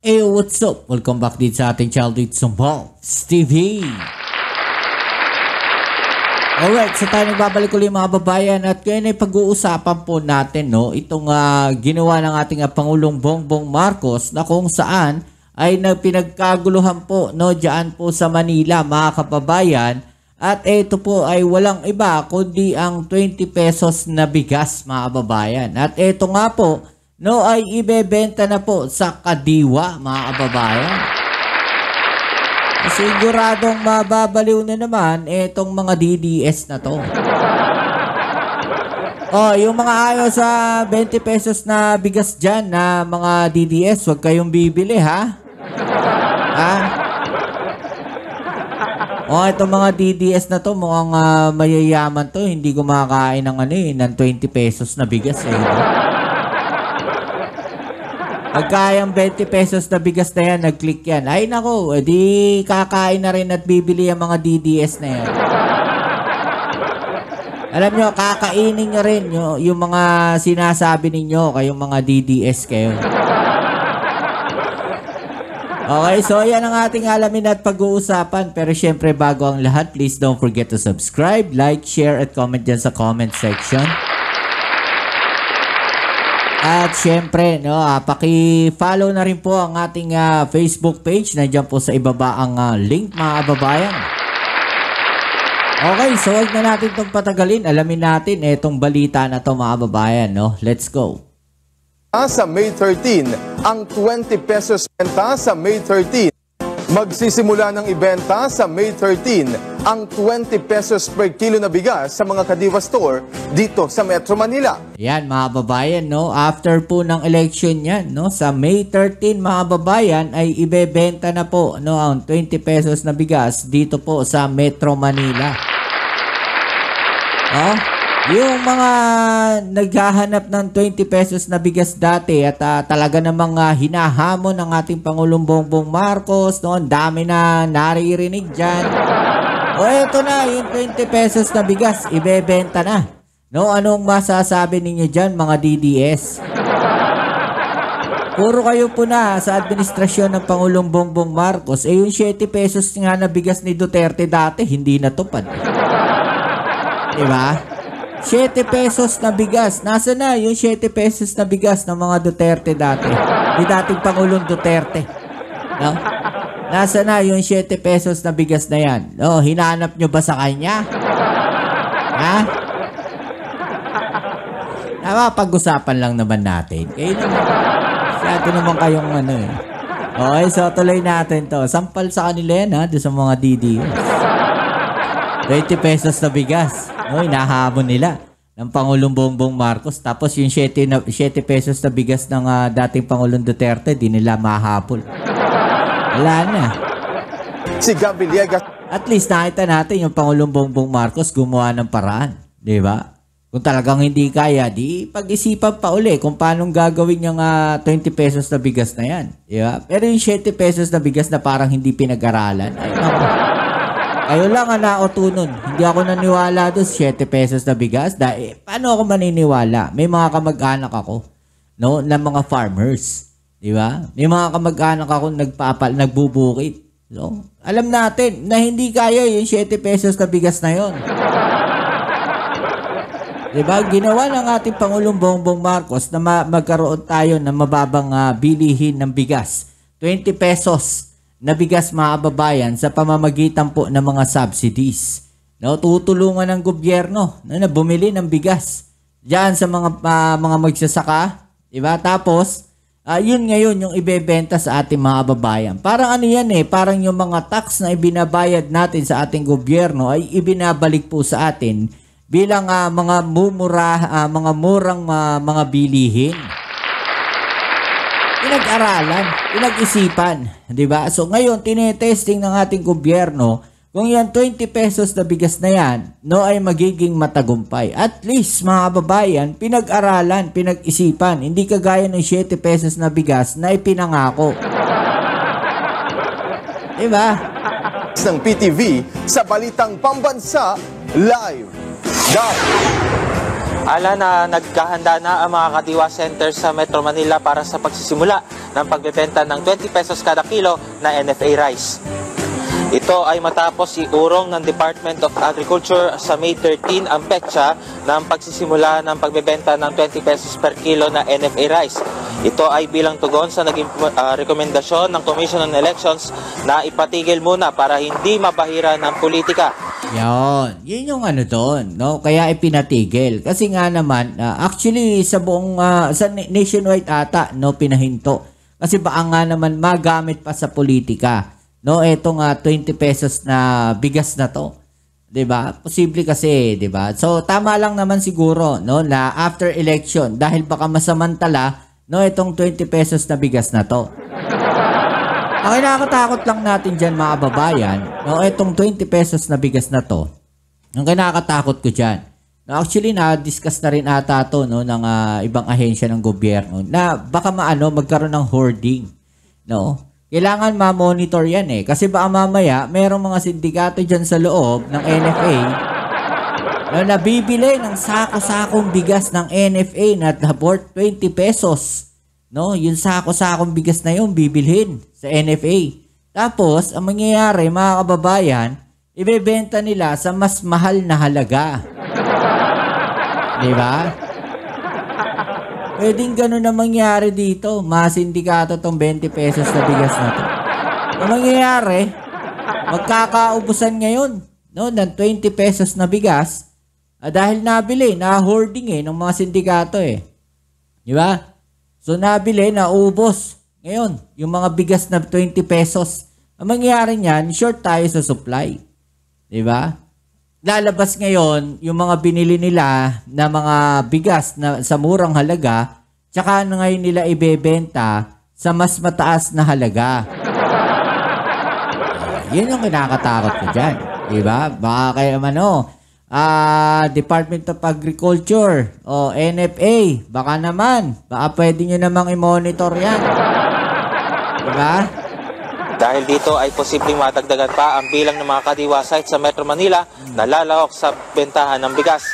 Hey, what's up? Welcome back din sa ating Childhood Sumballs TV. Alright, so tayo nagbabalik ulit mga babayan at ngayon ay pag-uusapan po natin itong ginawa ng ating Pangulong Bongbong Marcos na kung saan ay pinagkaguluhan po dyan po sa Manila mga kababayan. At ito po ay walang iba kundi ang 20 pesos na bigas mga kababayan. At ito nga po ay ibebenta na po sa kadiwa mga kababayan. Siguradong mababaliw na naman itong mga DDS na to. Yung mga ayaw sa 20 pesos na bigas dyan na mga DDS, huwag kayong bibili ha. Itong mga DDS na to, mukhang mayayaman to. Hindi kumakain ng ng 20 pesos na bigas Pagka yung 20 pesos na bigas na yan, nag-click yan. Ay nako, di kakain na rin at bibili yung mga DDS na yan. Alam nyo, kakainin nyo rin yung mga sinasabi ninyo kayong mga DDS kayo. Okay, so yan ang ating alamin at pag-uusapan. Pero syempre, bago ang lahat, please don't forget to subscribe, like, share, at comment dyan sa comment section. At syempre, paki-follow na rin po ang ating Facebook page. Nandiyan po sa ibaba ang link mga kababayan. Okay, so huwag na natin itong patagalin. Alamin natin itong balita na ito mga kababayan. Let's go. Sa May 13, ang 20 pesos benta sa May 13. Magsisimula ng ibenta sa May 13 ang 20 pesos per kilo na bigas sa mga Kadiwa store dito sa Metro Manila. Yan mga babayan, after po ng election yan, sa May 13 mga babayan ay ibebenta na po ang 20 pesos na bigas dito po sa Metro Manila. Yung mga naghahanap ng 20 pesos na bigas dati at talaga namang hinahamon ng ating Pangulong Bongbong Marcos, ang dami na naririnig dyan. Eto na, yung 20 pesos na bigas, ibebenta na. Anong masasabi ninyo dyan mga DDS? Puro kayo po na sa administrasyon ng Pangulong Bongbong Marcos. Yung 7 pesos nga na bigas ni Duterte dati, hindi natupad. Diba? 7 pesos na bigas. Nasa na yung 7 pesos na bigas ng mga Duterte dati? Di dating Pangulong Duterte. Nasa na yung 7 pesos na bigas na yan? Hinanap nyo ba sa kanya? Pag-usapan lang naman natin. Kayo naman. Masyado naman kayong Okay, so tuloy natin to. Sampal sa kanila yan doon sa mga DDS. 20 pesos na bigas. Hinahabol nila ng Pangulong Bongbong Marcos. Tapos yung 7 pesos na bigas ng dating Pangulong Duterte, di nila mahabol. Wala na. Si Gab Villegas. At least nakita natin yung Pangulong Bongbong Marcos gumawa ng paraan. Di ba? Kung talagang hindi kaya, di pag-isipan pa uli kung paano gagawin yung 20 pesos na bigas na yan. Di ba? Pero yung 7 pesos na bigas na parang hindi pinag-aralan, ay naku. Kayo lang nautunon. Hindi ako naniwala doon 7 pesos na bigas. Paano ako maniniwala? May mga kamag-anak ako, na mga farmers. Di ba? May mga kamag-anak ako nagbubukit. So, alam natin na hindi kaya yung 7 pesos na bigas na yon. Di ba? Ginawa ng ating Pangulong Bongbong Marcos na magkaroon tayo ng mababang bilihin ng bigas. 20 pesos na bigas mga kababayan sa pamamagitan po ng mga subsidies. Tutulungan ng gobyerno na bumili ng bigas diyan sa mga magsasaka, di ba? Tapos yun ngayon yung ibebenta sa ating mga kababayan. Parang yan parang yung mga tax na ibinabayad natin sa ating gobyerno ay ibinabalik po sa atin bilang mga murang mga bilihin. Pinag-aralan, pinag-isipan, di ba? So ngayon, tinetesting ng ating gobyerno kung yan 20 pesos na bigas na yan, ay magiging matagumpay. At least, mga kababayan, pinag-aralan, pinag-isipan. Hindi kagaya ng 7 pesos na bigas na ipinangako. Di ba? Ng PTV sa Balitang Pambansa Live. Ala na nagkahanda na ang mga Kadiwa Center sa Metro Manila para sa pagsisimula ng pagbebenta ng 20 pesos kada kilo na NFA rice. Ito ay matapos iurong ng Department of Agriculture sa May 13 ang petsa ng pagsisimula ng pagbebenta ng 20 pesos per kilo na NFA rice. Ito ay bilang tugon sa naging rekomendasyon ng Commission on Elections na ipatigil muna para hindi mabahira ng politika. Yun yung ano doon, no? Kaya ipinatigil. Kasi nga naman, actually sa buong, sa nationwide ata, no, pinahinto. Kasi baka nga naman magamit pa sa politika. No, etong 20 pesos na bigas na to. 'Di ba? Posible kasi, 'di ba? So tama lang naman siguro, no, na after election dahil baka masamantala, no, etong 20 pesos na bigas na to. Ang kinakatakot lang natin diyan, mga kababayan, no, etong 20 pesos na bigas na to. Ang kinakatakot ko diyan. No, actually na-discuss na rin ata to, no, ng ibang ahensya ng gobyerno na baka magkaroon ng hoarding, no? Kailangan ma-monitor yan kasi baka mamaya merong mga sindikato dyan sa loob ng NFA na nabibili ng sako-sakong bigas ng NFA na worth 20 pesos. No? Yung sako-sakong bigas na yun bibilhin sa NFA. Tapos, ang mangyayari, mga kababayan, ibebenta nila sa mas mahal na halaga. Diba? Pwedeng gano'n na mangyari dito. Masindikato tong 20 pesos na bigas na to. Ang mangyayari, magkakaubusan ngayon, no, ng 20 pesos na bigas dahil nabili, na-hoarding ng mga sindikato Di ba? So nabili, naubos. Ngayon, yung mga bigas na 20 pesos. Ang mangyayari niyan, short tayo sa supply. Di ba? Lalabas ngayon yung mga binili nila na mga bigas na sa murang halaga, tsaka ngayon nila ibebenta sa mas mataas na halaga. Yun yung kinakatakot ko dyan. Diba? Baka kayo Department of Agriculture o NFA, baka pwede nyo namang i-monitor yan. Diba? Dahil dito ay posibleng madagdagan pa ang bilang ng mga kadiwa site sa Metro Manila na lalawak sa bentahan ng bigas.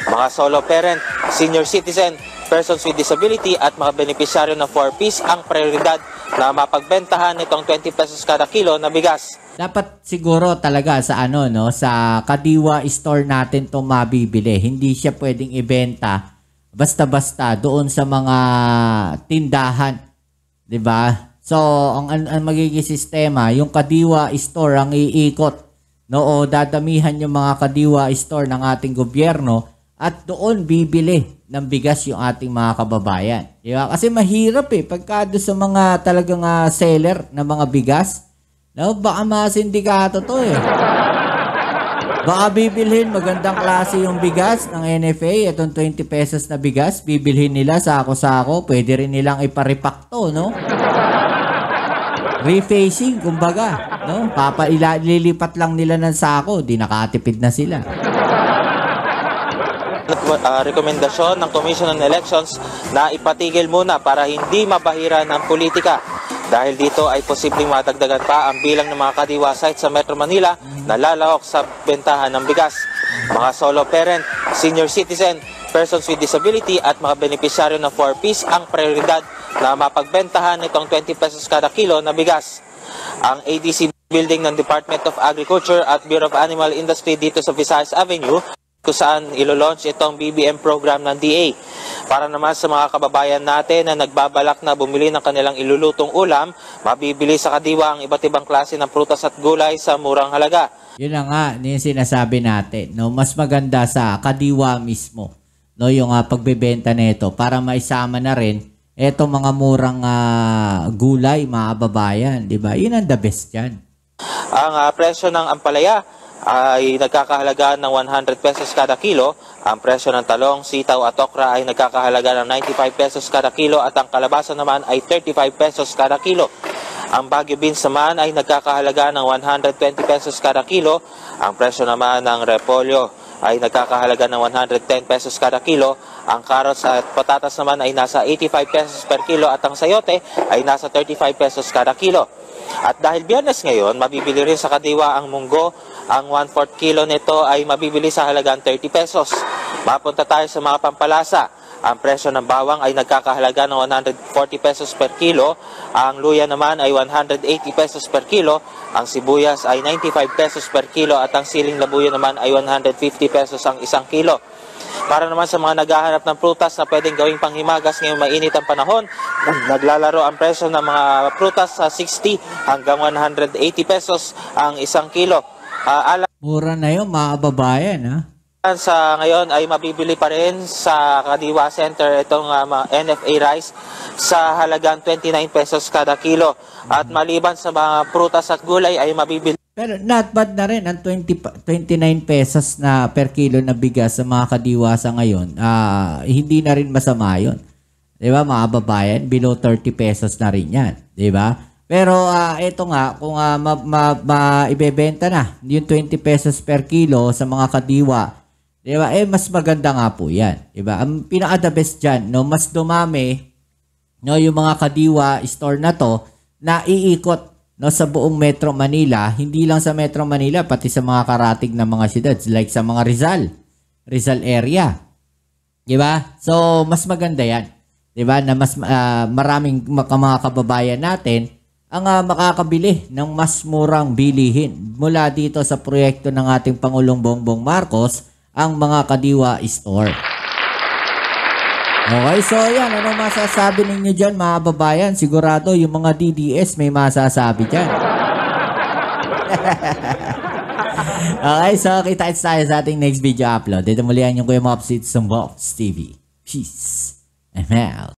Mga solo parent, senior citizen, persons with disability at mga benepisyaryo ng 4Ps ang prioridad na mapagbentahan nitong 20 pesos kada kilo na bigas. Dapat siguro talaga sa sa kadiwa store natin 'to mabibili. Hindi siya pwedeng ibenta basta-basta doon sa mga tindahan, 'di ba? So, ang magiging sistema, yung kadiwa store ang iikot, no, o dadamihan yung mga kadiwa store ng ating gobyerno at doon bibili ng bigas yung ating mga kababayan. Diba? Kasi mahirap pagka doon sa mga talagang seller ng mga bigas, no, baka masindikato to Baka bibilhin magandang klase yung bigas ng NFA, itong 20 pesos na bigas, bibilhin nila sako-sako, pwede rin nilang iparipak to, no? Refacing, kumbaga, no? Lilipat lang nila ng sako, di nakatipid na sila. Rekomendasyon ng Commission on Elections na ipatigil muna para hindi mabahira ng politika. Dahil dito ay posibleng madagdagan pa ang bilang ng mga kadiwa site sa Metro Manila na lalawak sa bentahan ng bigas. Mga solo parent, senior citizen, persons with disability at mga benepisyaryo ng 4Ps ang prioridad na mapagbentahan nitong 20 pesos kada kilo na bigas. Ang ADC building ng Department of Agriculture at Bureau of Animal Industry dito sa Visayas Avenue kung saan ilo-launch itong BBM program ng DA. Para naman sa mga kababayan natin na nagbabalak na bumili ng kanilang ilulutong ulam, mabibili sa kadiwa ang iba't ibang klase ng prutas at gulay sa murang halaga. Yun na nga, yung sinasabi natin, no, mas maganda sa kadiwa mismo, no, yung pagbebenta nito para maisama na rin etong mga murang gulay, mga kababayan, di ba? Yun ang the best yan. Ang presyo ng ampalaya ay nagkakahalaga ng 100 pesos kada kilo. Ang presyo ng talong, sitaw at okra ay nagkakahalaga ng 95 pesos kada kilo at ang kalabasa naman ay 35 pesos kada kilo. Ang Baguio beans naman ay nagkakahalaga ng 120 pesos kada kilo. Ang presyo naman ng repolyo ay nagkakahalaga ng 110 pesos kada kilo. Ang carrots at patatas naman ay nasa 85 pesos per kilo at ang sayote ay nasa 35 pesos kada kilo. At dahil Biyernes ngayon, mabibili rin sa kadiwa ang munggo. Ang 1/4 kilo nito ay mabibili sa halagang 30 pesos. Mapunta tayo sa mga pampalasa. Ang presyo ng bawang ay nagkakahalaga ng 140 pesos per kilo. Ang luya naman ay 180 pesos per kilo. Ang sibuyas ay 95 pesos per kilo at ang siling labuyo naman ay 150 pesos ang isang kilo. Para naman sa mga naghahanap ng prutas na pwedeng gawing panghimagas ngayong mainit ang panahon, naglalaro ang presyo ng mga prutas sa 60 hanggang 180 pesos ang isang kilo. Mura na yun, mga kababayan, ha? Sa ngayon ay mabibili pa rin sa Kadiwa Center itong NFA rice sa halagang 29 pesos kada kilo. At maliban sa mga prutas at gulay ay mabibili. Pero not bad na rin ang 29 pesos na per kilo na bigas sa mga Kadiwa sa ngayon. Hindi na rin masama yun. Diba mga kababayan? Below 30 pesos na rin yan. Diba? Pero ito nga, kung ibebenta na yung 20 pesos per kilo sa mga Kadiwa, diba? Mas maganda nga po yan. Diba? Ang pinaka-the best dyan, no, mas dumami, no, yung mga Kadiwa store na to na iikot, no, sa buong Metro Manila. Hindi lang sa Metro Manila, pati sa mga karatig na mga siyudad, like sa mga Rizal area. Diba? So, mas maganda yan. Diba? Na mas maraming mga kababayan natin ang makakabili ng mas murang bilihin mula dito sa proyekto ng ating Pangulong Bongbong Marcos, ang mga Kadiwa Store. Okay, so yan. Ano masasabi ninyo dyan, mga kababayan? Sigurado yung mga DDS may masasabi dyan. Okay, so kita-kits tayo sa ating next video upload. Dito muli ang yung Kuya Mopsits sa Mops TV. Peace. I'm out.